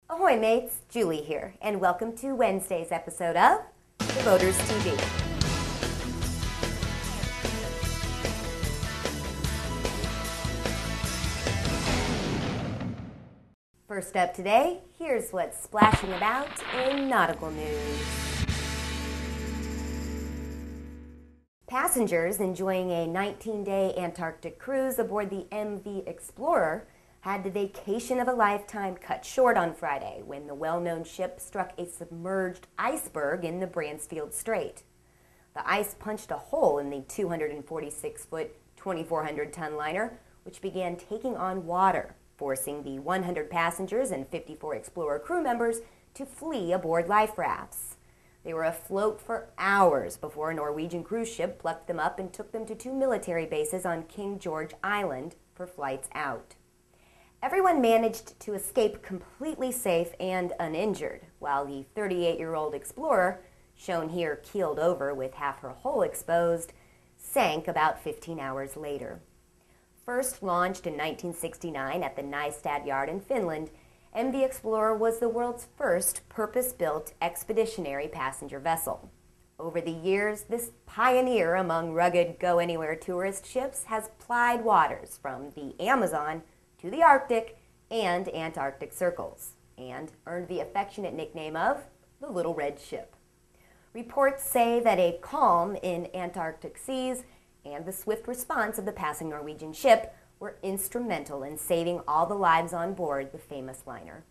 Ahoy mates, Julie here, and welcome to Wednesday's episode of TheBoaters TV. First up today, here's what's splashing about in nautical news. Passengers enjoying a 19-day Antarctic cruise aboard the MV Explorer had the vacation of a lifetime cut short on Friday when the well-known ship struck a submerged iceberg in the Bransfield Strait. The ice punched a hole in the 246-foot, 2,400-ton liner, which began taking on water, forcing the 100 passengers and 54 Explorer crew members to flee aboard life rafts. They were afloat for hours before a Norwegian cruise ship plucked them up and took them to two military bases on King George Island for flights out. Everyone managed to escape completely safe and uninjured, while the 38-year-old Explorer, shown here keeled over with half her hull exposed, sank about 15 hours later. First launched in 1969 at the Nystad Yacht in Finland, MV Explorer was the world's first purpose-built expeditionary passenger vessel. Over the years, this pioneer among rugged go-anywhere tourist ships has plied waters from the Amazon to the Arctic and Antarctic circles, and earned the affectionate nickname of the Little Red Ship. Reports say that a calm in Antarctic seas and the swift response of the passing Norwegian ship were instrumental in saving all the lives on board the famous liner.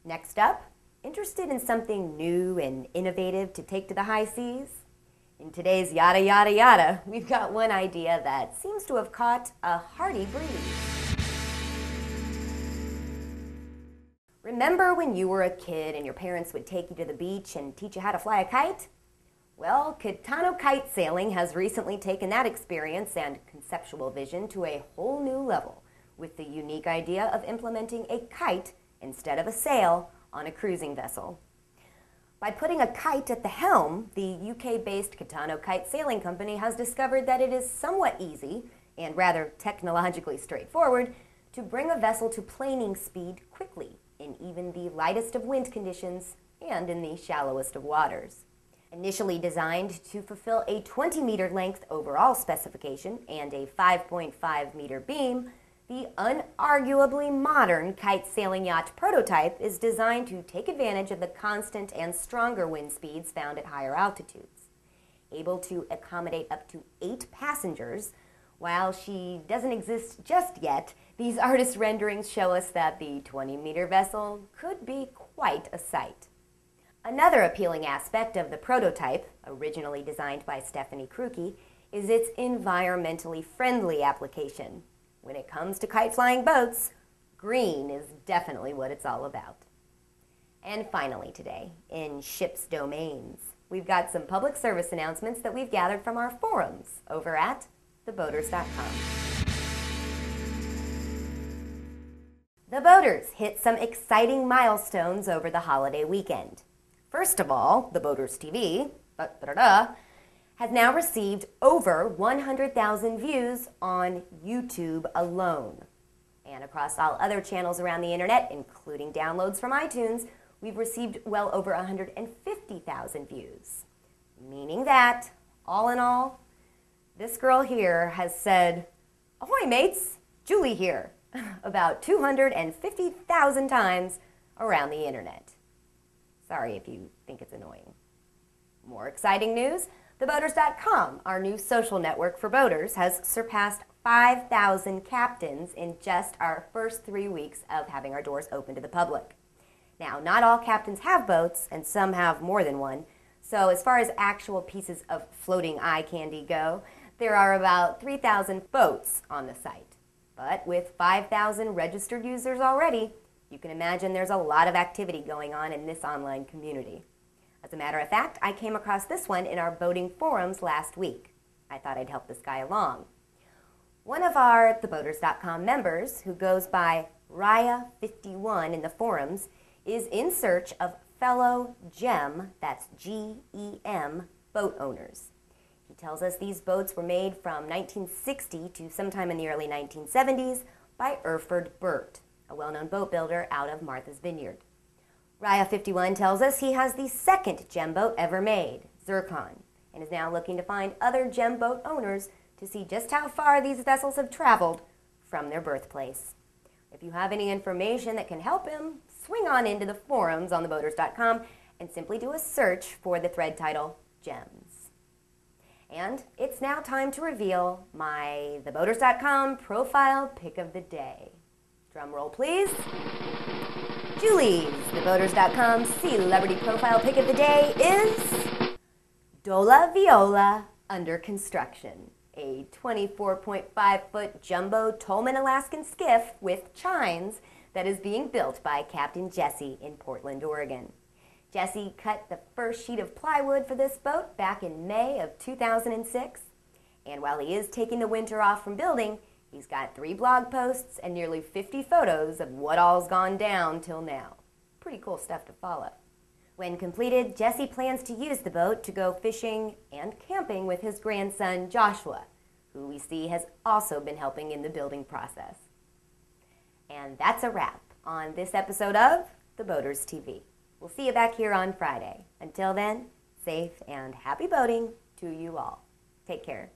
Next up, interested in something new and innovative to take to the high seas? In today's yada yada yada, we've got one idea that seems to have caught a hearty breeze. Remember when you were a kid and your parents would take you to the beach and teach you how to fly a kite? Well, Kitano Kite sailing has recently taken that experience and conceptual vision to a whole new level with the unique idea of implementing a kite instead of a sail on a cruising vessel. By putting a kite at the helm, the UK-based Kitano Kite Sailing Company has discovered that it is somewhat easy and rather technologically straightforward to bring a vessel to planing speed quickly in even the lightest of wind conditions and in the shallowest of waters. Initially designed to fulfill a 20-meter length overall specification and a 5.5-meter beam, the unarguably modern kite sailing yacht prototype is designed to take advantage of the constant and stronger wind speeds found at higher altitudes. Able to accommodate up to 8 passengers, while she doesn't exist just yet, these artist renderings show us that the 20-meter vessel could be quite a sight. Another appealing aspect of the prototype, originally designed by Stephanie Krukey, is its environmentally friendly application. When it comes to kite-flying boats, green is definitely what it's all about. And finally today, in ship's domains, we've got some public service announcements that we've gathered from our forums over at TheBoaters.com. The Boaters hit some exciting milestones over the holiday weekend. First of all, TheBoaters TV has now received over 100,000 views on YouTube alone. And across all other channels around the internet, including downloads from iTunes, we've received well over 150,000 views. Meaning that, all in all, this girl here has said, "Ahoy mates, Julie here," about 250,000 times around the internet. Sorry if you think it's annoying. More exciting news, TheBoaters.com, our new social network for boaters, has surpassed 5,000 captains in just our first 3 weeks of having our doors open to the public. Now, not all captains have boats, and some have more than one, so as far as actual pieces of floating eye candy go, there are about 3,000 boats on the site. But with 5,000 registered users already, you can imagine there's a lot of activity going on in this online community. As a matter of fact, I came across this one in our boating forums last week. I thought I'd help this guy along. One of our TheBoaters.com members, who goes by Raya51 in the forums, is in search of fellow GEM, that's G-E-M, boat owners. He tells us these boats were made from 1960 to sometime in the early 1970s by Erford Burt, a well-known boat builder out of Martha's Vineyard. Raya51 tells us he has the second gem boat ever made, Zircon, and is now looking to find other gem boat owners to see just how far these vessels have traveled from their birthplace. If you have any information that can help him, swing on into the forums on TheBoaters.com and simply do a search for the thread title, Gems. And it's now time to reveal my TheBoaters.com profile pick of the day. Drum roll, please. Julie's TheBoaters.com celebrity profile pick of the day is Dola Viola Under Construction, a 24.5-foot jumbo Tolman Alaskan skiff with chines that is being built by Captain Jesse in Portland, Oregon. Jesse cut the first sheet of plywood for this boat back in May of 2006, and while he is taking the winter off from building, he's got 3 blog posts and nearly 50 photos of what all's gone down till now. Pretty cool stuff to follow. When completed, Jesse plans to use the boat to go fishing and camping with his grandson Joshua, who we see has also been helping in the building process. And that's a wrap on this episode of The Boaters TV. We'll see you back here on Friday. Until then, safe and happy boating to you all. Take care.